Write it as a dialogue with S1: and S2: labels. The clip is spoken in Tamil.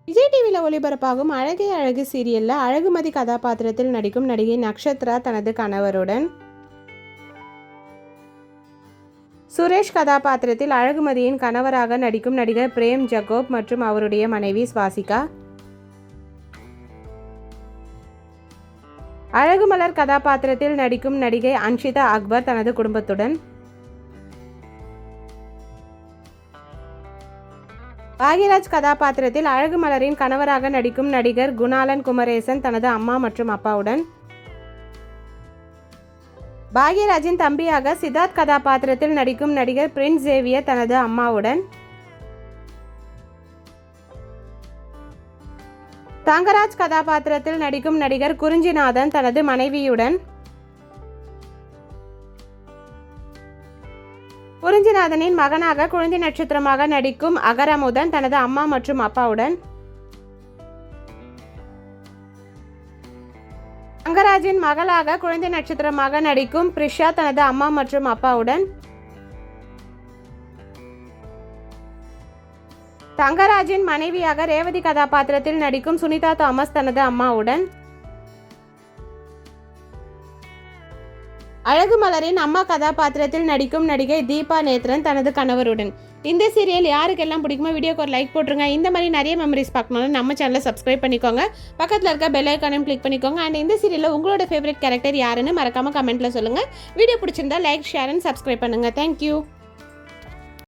S1: விஜய் டிவியில் ஒளிபரப்பாகும் அழகே அழகு சீரியலில் அழகுமதி கதாபாத்திரத்தில் நடிக்கும் நடிகை நக்ஷத்ரா தனது கணவருடன், சுரேஷ் கதாபாத்திரத்தில் அழகுமதியின் கணவராக நடிக்கும் நடிகர் பிரேம் ஜகோப் மற்றும் அவருடைய மனைவி ஸ்வாசிகா, அழகுமலர் கதாபாத்திரத்தில் நடிக்கும் நடிகை அன்ஷிதா அக்பர் தனது குடும்பத்துடன், பாக்யராஜ் கதாபாத்திரத்தில் அழகுமலரின் கணவராக நடிக்கும் நடிகர் குணாலன் குமரேசன் தனது அம்மா மற்றும் அப்பாவுடன், பாக்யராஜின் தம்பியாக சித்தார்த் கதாபாத்திரத்தில் நடிக்கும் நடிகர் பிரின்ஸ் சேவியர் தனது அம்மாவுடன், தங்கராஜ் கதாபாத்திரத்தில் நடிக்கும் நடிகர் குறிஞ்சிநாதன் தனது மனைவியுடன், குறிஞ்சிநாதனின் மகனாக குழந்தை நட்சத்திரமாக நடிக்கும் அகரமுதன் தனது அம்மா மற்றும் அப்பாவுடன், தங்கராஜின் மகளாக குழந்தை நட்சத்திரமாக நடிக்கும் பிரிஷா தனது அம்மா மற்றும் அப்பாவுடன், தங்கராஜின் மனைவியாக ரேவதி கதாபாத்திரத்தில் நடிக்கும் சுனிதா தாமஸ் தனது அம்மாவுடன், அழகுமலரின் அம்மா கதாபாத்திரத்தில் நடிக்கும் நடிகை தீபா நேத்ரன் தனது கணவருடன். இந்த சீரியல் யாருக்கெல்லாம் பிடிக்குமோ வீடியோக்கு ஒரு லைக் போட்டுருங்க. இந்த மாதிரி நிறைய மெமரிஸ் பார்க்கணும்னு நம்ம சேனலை சப்ஸ்கிரைப் பண்ணிக்கோங்க. பக்கத்தில் இருக்க பெல் ஐக்கானையும் கிளிக் பண்ணிக்கோங்க. அண்ட் இந்த சீரியலில் உங்களோட ஃபேவரட் கேரக்டர் யாருன்னு மறக்காமல் கமெண்ட்டில் சொல்லுங்கள். வீடியோ பிடிச்சிருந்தா லைக், ஷேர் அண்ட் சப்ஸ்கிரைப் பண்ணுங்கள். தேங்க்யூ.